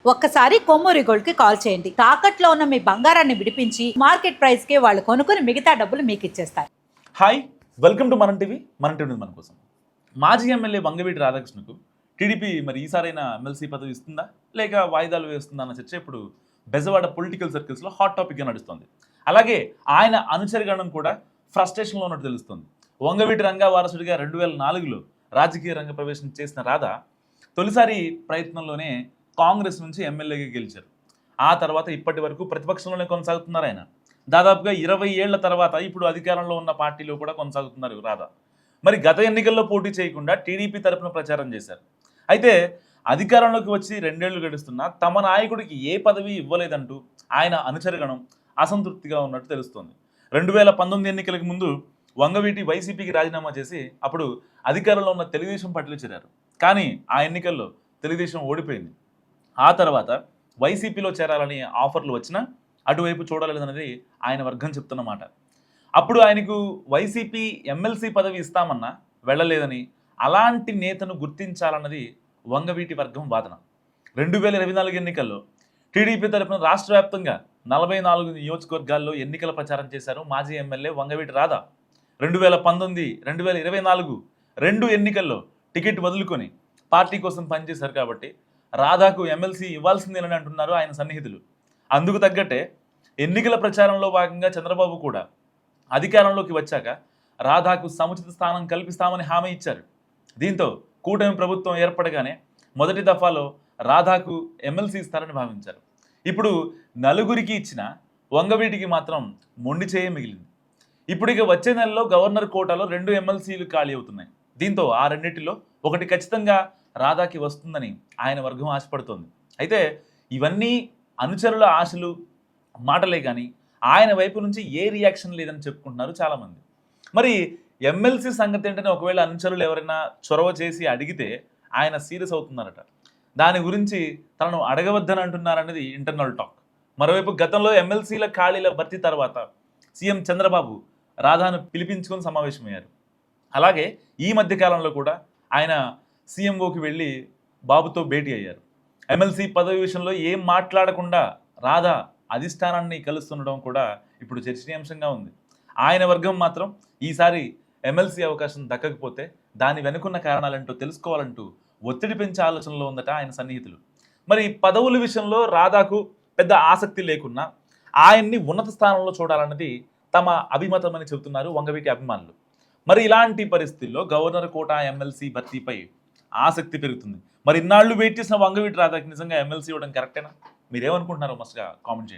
ఒక్కసారి కొమ్మూరి గోల్డ్ కి కాల్ చేయండి. తాకట్లో ఉన్న మీ బంగారాన్ని విడిపించి మార్కెట్ ప్రైస్ కి వాళ్ళు కొనుక్కుని మిగతా డబ్బులు మీకు ఇచ్చేస్తారు. హాయ్, వెల్కమ్ టు మన టీవీ మన కోసం. మాజీ ఎమ్మెల్యే వంగవీటి రాధాకృష్ణకు టీడీపీ మరి ఈసారైనా ఎమ్మెల్సీ పదవి ఇస్తుందా లేక వాయిదాలు వేస్తుందా అన్న చర్చ ఇప్పుడు బెజవాడ పొలిటికల్ సర్కిల్స్లో హాట్ టాపిక్గా నడుస్తుంది. అలాగే ఆయన అనుచరగణం కూడా ఫ్రస్ట్రేషన్లో ఉన్నట్టు తెలుస్తుంది. వంగవీటి రంగా వారసుడిగా 2004లో రాజకీయ రంగ ప్రవేశం చేసిన రాధా తొలిసారి ప్రయత్నంలోనే కాంగ్రెస్ నుంచి ఎమ్మెల్యేగా గెలిచారు. ఆ తర్వాత ఇప్పటి వరకు ప్రతిపక్షంలోనే కొనసాగుతున్నారు ఆయన. దాదాపుగా 20 ఏళ్ల తర్వాత ఇప్పుడు అధికారంలో ఉన్న పార్టీలో కూడా కొనసాగుతున్నారు రాధా. మరి గత ఎన్నికల్లో పోటీ చేయకుండా టీడీపీ తరపున ప్రచారం చేశారు. అయితే అధికారంలోకి వచ్చి 2 ఏళ్లు గడుస్తున్నా తమ నాయకుడికి ఏ పదవి ఇవ్వలేదంటూ ఆయన అనుచరగణం అసంతృప్తిగా ఉన్నట్టు తెలుస్తోంది. 2019 ఎన్నికలకు ముందు వంగవీటి వైసీపీకి రాజీనామా చేసి అప్పుడు అధికారంలో ఉన్న తెలుగుదేశం పార్టీలో చేరారు. కానీ ఆ ఎన్నికల్లో తెలుగుదేశం ఓడిపోయింది. ఆ తర్వాత వైసీపీలో చేరాలని ఆఫర్లు వచ్చినా అటువైపు చూడలేదన్నది ఆయన వర్గం చెప్తున్న మాట. అప్పుడు ఆయనకు వైసీపీ ఎమ్మెల్సీ పదవి ఇస్తామన్నా వెళ్ళలేదని, అలాంటి నేతను గుర్తించాలన్నది వంగవీటి వర్గం వాదన. 2024 ఎన్నికల్లో టీడీపీ తరఫున రాష్ట్ర వ్యాప్తంగా 44 నియోజకవర్గాల్లో ఎన్నికల ప్రచారం చేశారు మాజీ ఎమ్మెల్యే వంగవీటి రాధా. 2019, 2024 రెండు ఎన్నికల్లో టికెట్ వదులుకొని పార్టీ కోసం పనిచేశారు. కాబట్టి రాధాకు ఎమ్మెల్సీ ఇవ్వాల్సిందేనని అంటున్నారు ఆయన సన్నిహితులు. అందుకు తగ్గట్టే ఎన్నికల ప్రచారంలో భాగంగా చంద్రబాబు కూడా అధికారంలోకి వచ్చాక రాధాకు సముచిత స్థానం కల్పిస్తామని హామీ ఇచ్చారు. దీంతో కూటమి ప్రభుత్వం ఏర్పడగానే మొదటి దఫాలో రాధాకు ఎమ్మెల్సీ ఇస్తారని భావించారు. ఇప్పుడు నలుగురికి ఇచ్చిన వంగవీటికి మాత్రం మొండి చేయ మిగిలింది. ఇప్పుడు ఇక వచ్చే నెలలో గవర్నర్ కోటాలో 2 ఎమ్మెల్సీలు ఖాళీ అవుతున్నాయి. దీంతో ఆ రెండింటిలో ఒకటి ఖచ్చితంగా రాధాకి వస్తుందని ఆయన వర్గం ఆశపడుతోంది. అయితే ఇవన్నీ అనుచరుల ఆశలు, మాటలే కానీ ఆయన వైపు నుంచి ఏ రియాక్షన్ లేదని చెప్పుకుంటున్నారు చాలామంది. మరి ఎమ్మెల్సీ సంగతి ఏంటనే ఒకవేళ అనుచరులు ఎవరైనా చొరవ చేసి అడిగితే ఆయన సీరియస్ అవుతున్నారట. దాని గురించి తనను అడగవద్దని అంటున్నారనేది ఇంటర్నల్ టాక్. మరోవైపు గతంలో ఎమ్మెల్సీల ఖాళీల భర్తీ తర్వాత సీఎం చంద్రబాబు రాధాను పిలిపించుకొని సమావేశమయ్యారు. అలాగే ఈ మధ్య కాలంలో కూడా ఆయన సీఎంఓకి వెళ్ళి బాబుతో భేటీ అయ్యారు. ఎమ్మెల్సీ పదవి విషయంలో ఏం మాట్లాడకుండా రాధా అధిష్టానాన్ని కలుస్తుండడం కూడా ఇప్పుడు చర్చనీయాంశంగా ఉంది. ఆయన వర్గం మాత్రం ఈసారి ఎమ్మెల్సీ అవకాశం దక్కకపోతే దాని వెనుకున్న కారణాలేంటో తెలుసుకోవాలంటూ ఒత్తిడి పెంచే ఆలోచనలో ఉందట ఆయన సన్నిహితులు. మరి పదవుల విషయంలో రాధాకు పెద్ద ఆసక్తి లేకున్నా ఆయన్ని ఉన్నత స్థానంలో చూడాలన్నది తమ అభిమతమని చెబుతున్నారు వంగవీటి అభిమానులు. మరి ఇలాంటి పరిస్థితుల్లో గవర్నర్ కోటా ఎమ్మెల్సీ భర్తీపై ఆసక్తి పెరుగుతుంది. మరి ఇన్నాళ్ళు వెయిట్ చేసిన వంగవీటి రాధాకి నిజంగా ఎమ్మెల్సీ ఇవ్వడం కరెక్టేనా? మీరేమనుకుంటున్నారో మస్తుగా కామెంట్ చేయండి.